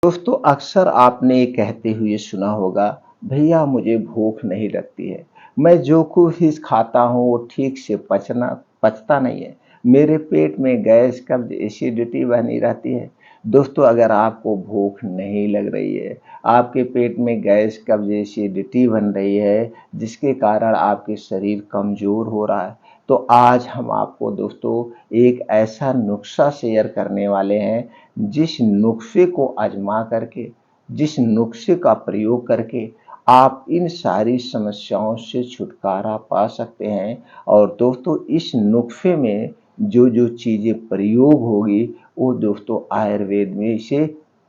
दोस्तों अक्सर आपने ये कहते हुए सुना होगा, भैया मुझे भूख नहीं लगती है। मैं जो कुछ भी खाता हूँ वो ठीक से पचता नहीं है। मेरे पेट में गैस कब्ज एसिडिटी बनी रहती है। दोस्तों अगर आपको भूख नहीं लग रही है, आपके पेट में गैस कब्ज एसिडिटी बन रही है, जिसके कारण आपके शरीर कमजोर हो रहा है, तो आज हम आपको दोस्तों एक ऐसा नुस्खा शेयर करने वाले हैं, जिस नुस्खे को आजमा करके, जिस नुस्खे का प्रयोग करके आप इन सारी समस्याओं से छुटकारा पा सकते हैं। और दोस्तों इस नुस्खे में जो जो चीज़ें प्रयोग होगी, वो दोस्तों आयुर्वेद में इसे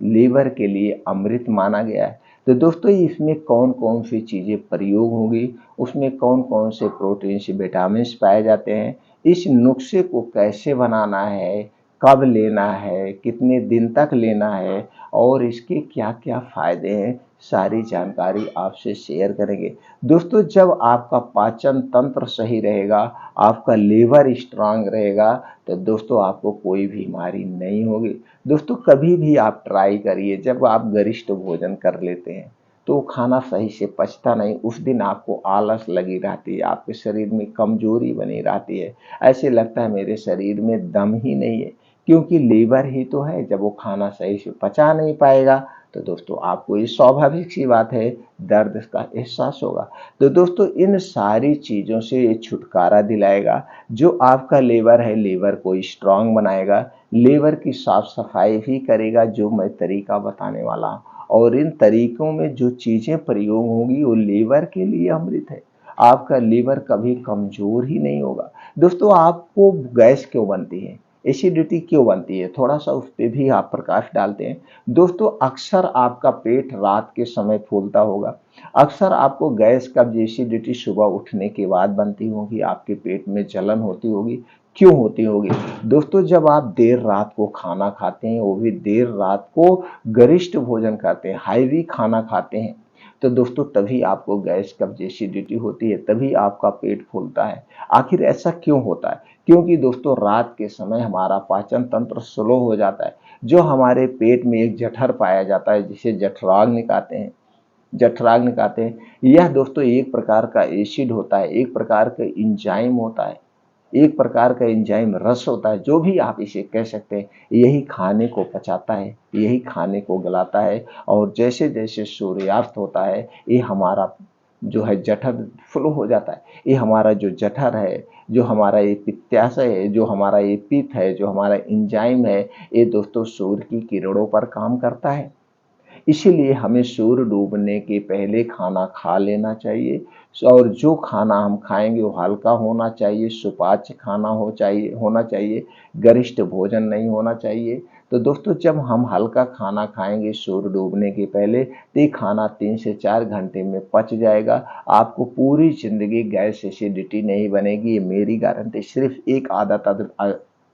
लीवर के लिए अमृत माना गया है। तो दोस्तों इसमें कौन कौन सी चीज़ें प्रयोग होंगी, उसमें कौन कौन से प्रोटीन से विटामिन पाए जाते हैं, इस नुस्खे को कैसे बनाना है, कब लेना है, कितने दिन तक लेना है और इसके क्या क्या फायदे हैं, सारी जानकारी आपसे शेयर करेंगे। दोस्तों जब आपका पाचन तंत्र सही रहेगा, आपका लीवर स्ट्रांग रहेगा, तो दोस्तों आपको कोई बीमारी नहीं होगी। दोस्तों कभी भी आप ट्राई करिए, जब आप गरिष्ठ भोजन कर लेते हैं तो खाना सही से पचता नहीं, उस दिन आपको आलस लगी रहती है, आपके शरीर में कमजोरी बनी रहती है, ऐसे लगता है मेरे शरीर में दम ही नहीं है, क्योंकि लीवर ही तो है। जब वो खाना सही से पचा नहीं पाएगा तो दोस्तों आपको ये स्वाभाविक सी बात है, दर्द का एहसास होगा। तो दोस्तों इन सारी चीज़ों से ये छुटकारा दिलाएगा। जो आपका लीवर है, लीवर को स्ट्रांग बनाएगा, लीवर की साफ सफाई भी करेगा, जो मैं तरीका बताने वाला हूँ। और इन तरीकों में जो चीज़ें प्रयोग होंगी वो लीवर के लिए अमृत है। आपका लीवर कभी कमजोर ही नहीं होगा। दोस्तों आपको गैस क्यों बनती है, एसिडिटी क्यों बनती है, थोड़ा सा उस पर भी आप प्रकाश डालते हैं। दोस्तों अक्सर आपका पेट रात के समय फूलता होगा, अक्सर आपको गैस कब्ज एसिडिटी सुबह उठने के बाद बनती होगी, आपके पेट में जलन होती होगी। क्यों होती होगी? दोस्तों जब आप देर रात को खाना खाते हैं, वो भी देर रात को गरिष्ठ भोजन करते हैं, हैवी खाना खाते हैं, तो दोस्तों तभी आपको गैस कब्ज एसिडिटी होती है, तभी आपका पेट फूलता है। आखिर ऐसा क्यों होता है? क्योंकि दोस्तों रात के समय हमारा पाचन तंत्र स्लो हो जाता है। जो हमारे पेट में एक जठर पाया जाता है, जिसे जठराग्नि कहते हैं, जठराग्नि कहते हैं, यह दोस्तों एक प्रकार का एसिड होता है, एक प्रकार का इंजाइम होता है, एक प्रकार का एंजाइम रस होता है, जो भी आप इसे कह सकते हैं। यही खाने को पचाता है, यही खाने को गलाता है। और जैसे जैसे सूर्यास्त होता है, ये हमारा जो है जठर फ्लो हो जाता है। ये हमारा जो जठर है, जो हमारा ये पित्ताशय है, जो हमारा ये पित्त है, जो हमारा एंजाइम है, ये दोस्तों सूर्य की किरणों पर काम करता है। इसीलिए हमें सूर्य डूबने के पहले खाना खा लेना चाहिए। और जो खाना हम खाएंगे वो हल्का होना चाहिए, सुपाच्य खाना होना चाहिए, गरिष्ठ भोजन नहीं होना चाहिए। तो दोस्तों जब हम हल्का खाना खाएंगे सूर्य डूबने के पहले, तो ये खाना 3 से 4 घंटे में पच जाएगा। आपको पूरी जिंदगी गैस एसिडिटी नहीं बनेगी, ये मेरी गारंटी। सिर्फ एक आदत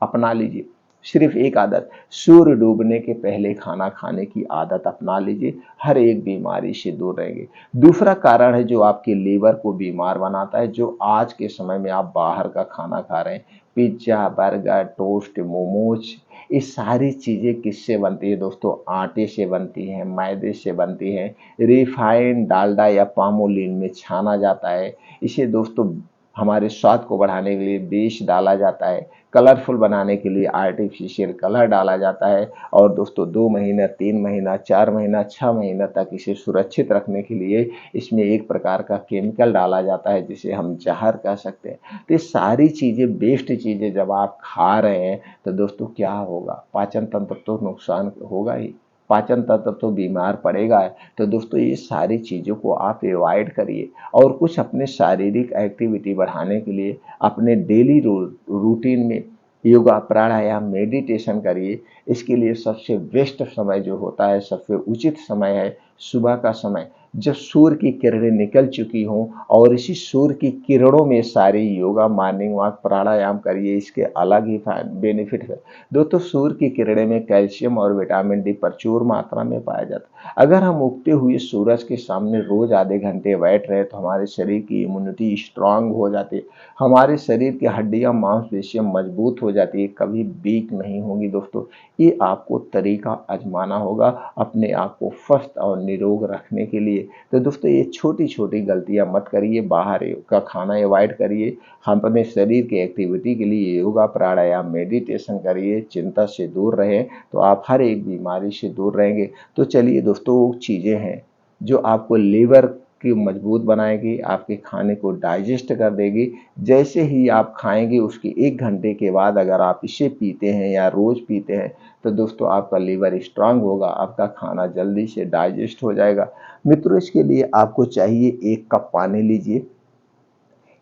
अपना लीजिए, सिर्फ एक आदत, सूर्य डूबने के पहले खाना खाने की आदत अपना लीजिए, हर एक बीमारी से दूर रहेंगे। दूसरा कारण है जो आपके लीवर को बीमार बनाता है, जो आज के समय में आप बाहर का खाना खा रहे हैं, पिज्जा, बर्गर, टोस्ट, मोमोज, ये सारी चीज़ें किससे बनती है दोस्तों? आटे से बनती हैं, मैदे से बनती हैं, रिफाइंड डालडा या पामोलिन में छाना जाता है। इसे दोस्तों हमारे स्वाद को बढ़ाने के लिए विष डाला जाता है, कलरफुल बनाने के लिए आर्टिफिशियल कलर डाला जाता है। और दोस्तों 2 महीना, 3 महीना, 4 महीना, 6 महीना तक इसे सुरक्षित रखने के लिए इसमें एक प्रकार का केमिकल डाला जाता है, जिसे हम जहर कह सकते हैं। तो ये सारी चीज़ें, बेस्ट चीज़ें जब आप खा रहे हैं, तो दोस्तों क्या होगा? पाचन तंत्र तो नुकसान होगा ही, पाचन तंत्र तो बीमार पड़ेगा है। तो दोस्तों ये सारी चीज़ों को आप अवॉइड करिए और कुछ अपने शारीरिक एक्टिविटी बढ़ाने के लिए अपने डेली रूटीन में योगा, प्राणायाम, मेडिटेशन करिए। इसके लिए सबसे बेस्ट समय जो होता है, सबसे उचित समय है सुबह का समय। जब सूर्य की किरणें निकल चुकी हों और इसी सूर्य की किरणों में सारे योगा, मॉर्निंग वॉक, प्राणायाम करिए, इसके अलग ही बेनिफिट है। दोस्तों सूर्य की किरणें में कैल्शियम और विटामिन डी प्रचुर मात्रा में पाया जाता है। अगर हम उगते हुए सूरज के सामने रोज आधे घंटे बैठ रहे तो हमारे शरीर की इम्यूनिटी स्ट्रांग हो जाती है, हमारे शरीर की हड्डियां मांसपेशियां मजबूत हो जाती है, कभी वीक नहीं होंगी। दोस्तों ये आपको तरीका आजमाना होगा अपने आप को स्वस्थ और निरोग रखने के लिए। तो दोस्तों ये छोटी छोटी गलतियां मत करिए, बाहर का खाना अवॉइड करिए, हम अपने शरीर की एक्टिविटी के लिए योगा, प्राणायाम, मेडिटेशन करिए, चिंता से दूर रहें तो आप हर एक बीमारी से दूर रहेंगे। तो चलिए दोस्तों वो चीज़ें हैं जो आपको लीवर की मजबूत बनाएगी, आपके खाने को डाइजेस्ट कर देगी। जैसे ही आप खाएंगे उसके 1 घंटे के बाद अगर आप इसे पीते हैं या रोज़ पीते हैं तो दोस्तों आपका लीवर स्ट्रांग होगा, आपका खाना जल्दी से डाइजेस्ट हो जाएगा। मित्रों इसके लिए आपको चाहिए 1 कप पानी लीजिए,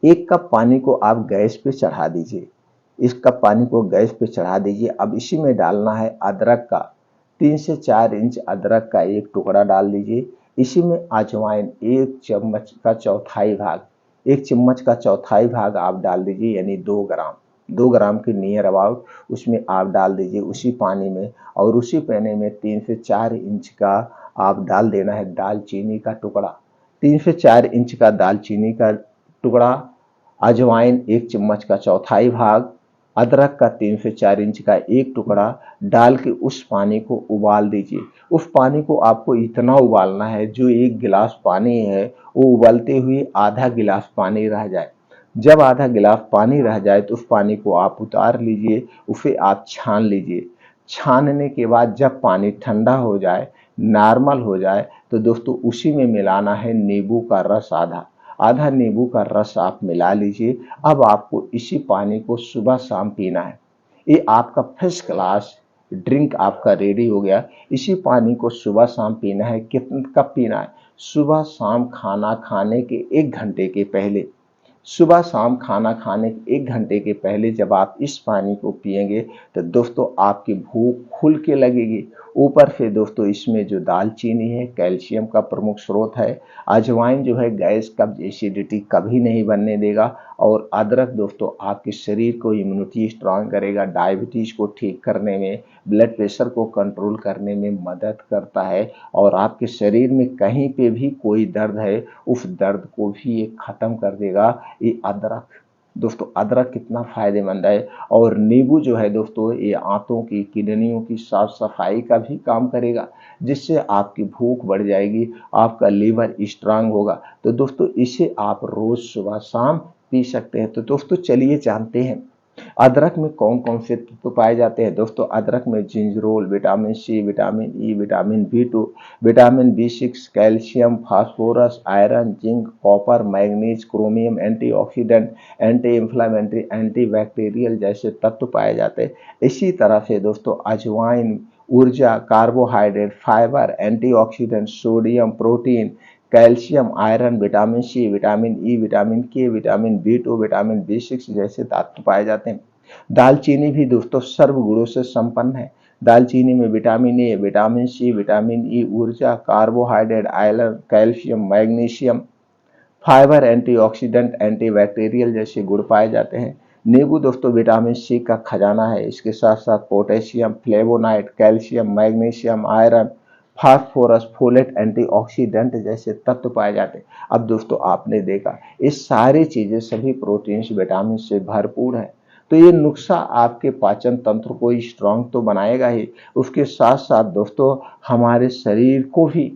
1 कप पानी को आप गैस पे चढ़ा दीजिए, इस कप पानी को गैस पे चढ़ा दीजिए। अब इसी में डालना है अदरक का 3 से 4 इंच अदरक का एक टुकड़ा डाल दीजिए। इसी में अजवाइन 1 चम्मच का चौथाई भाग, 1 चम्मच का चौथाई भाग आप डाल दीजिए, यानी 2 ग्राम, 2 ग्राम के नियर अबाउट उसमें आप डाल दीजिए उसी पानी में। और उसी पानी में 3 से 4 इंच का आप डाल देना है दालचीनी का टुकड़ा, 3 से 4 इंच का दालचीनी का टुकड़ा, अजवाइन 1 चम्मच का चौथाई भाग, अदरक का 3 से 4 इंच का एक टुकड़ा डाल के उस पानी को उबाल दीजिए। उस पानी को आपको इतना उबालना है जो 1 गिलास पानी है वो उबलते हुए आधा गिलास पानी रह जाए। जब आधा गिलास पानी रह जाए तो उस पानी को आप उतार लीजिए, उसे आप छान लीजिए। छानने के बाद जब पानी ठंडा हो जाए, नॉर्मल हो जाए तो दोस्तों उसी में मिलाना है नींबू का रस, आधा आधा नींबू का रस आप मिला लीजिए। अब आपको इसी पानी को सुबह शाम पीना है, ये आपका फर्स्ट क्लास ड्रिंक आपका रेडी हो गया। इसी पानी को सुबह शाम पीना है। कितना कब पीना है? सुबह शाम खाना खाने के 1 घंटे के पहले, सुबह शाम खाना खाने के 1 घंटे के पहले जब आप इस पानी को पिएंगे तो दोस्तों आपकी भूख खुल के लगेगी। ऊपर से दोस्तों इसमें जो दालचीनी है कैल्शियम का प्रमुख स्रोत है, अजवाइन जो है गैस कब्ज एसिडिटी कभी नहीं बनने देगा, और अदरक दोस्तों आपके शरीर को इम्यूनिटी स्ट्रांग करेगा, डायबिटीज को ठीक करने में, ब्लड प्रेशर को कंट्रोल करने में मदद करता है, और आपके शरीर में कहीं पे भी कोई दर्द है उस दर्द को भी ये खत्म कर देगा। ये अदरक दोस्तों, अदरक कितना फायदेमंद है। और नींबू जो है दोस्तों ये आंतों की, किडनियों की साफ सफाई का भी काम करेगा, जिससे आपकी भूख बढ़ जाएगी, आपका लीवर स्ट्रांग होगा। तो दोस्तों इसे आप रोज सुबह शाम पी सकते हैं। तो दोस्तों चलिए जानते हैं अदरक में कौन कौन से तत्व पाए जाते हैं। दोस्तों अदरक में gingerol, vitamin C, vitamin E, vitamin B2, vitamin B6, calcium, phosphorus, iron, zinc, copper, manganese, chromium, antioxidant, anti inflammatory, anti bacterial जैसे तत्व पाए जाते हैं। इसी तरह से दोस्तों अजवाइन ऊर्जा, carbohydrate, fibre, antioxidant, sodium, protein, calcium, iron, vitamin C, vitamin E, vitamin K, vitamin B2, vitamin B6 जैसे तत्व पाए जाते हैं। दालचीनी भी दोस्तों सर्व गुणों से संपन्न है। दालचीनी में vitamin A, vitamin C, vitamin E, ऊर्जा, carbohydrate, iron, calcium, magnesium, fibre, antioxidant, antibacterial जैसे गुण पाए जाते हैं। नींबू दोस्तों विटामिन सी का खजाना है। इसके साथ साथ potassium, flavonoid, calcium, magnesium, iron, phosphorus, folate, antioxidant जैसे तत्व पाए जाते हैं। अब दोस्तों आपने देखा ये सारी चीजें सभी प्रोटीन्स, विटामिन से भरपूर है। तो ये नुस्खा आपके पाचन तंत्र को स्ट्रांग तो बनाएगा ही, उसके साथ साथ दोस्तों हमारे शरीर को भी,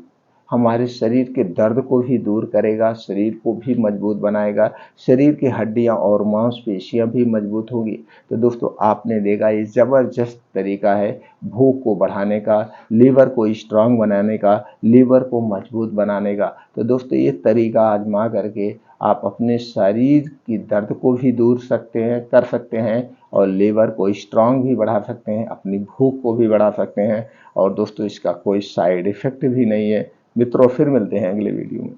हमारे शरीर के दर्द को भी दूर करेगा, शरीर को भी मजबूत बनाएगा, शरीर की हड्डियां और मांसपेशियां भी मजबूत होंगी। तो दोस्तों आपने देखा ये ज़बरदस्त तरीका है भूख को बढ़ाने का, लीवर को स्ट्रांग बनाने का, लीवर को मजबूत बनाने का। तो दोस्तों ये तरीका आजमा करके आप अपने शरीर की दर्द को भी दूर सकते हैं, कर सकते हैं, और लीवर को स्ट्रांग भी बढ़ा सकते हैं, अपनी भूख को भी बढ़ा सकते हैं। और दोस्तों इसका कोई साइड इफेक्ट भी नहीं है। मित्रों फिर मिलते हैं अगले वीडियो में।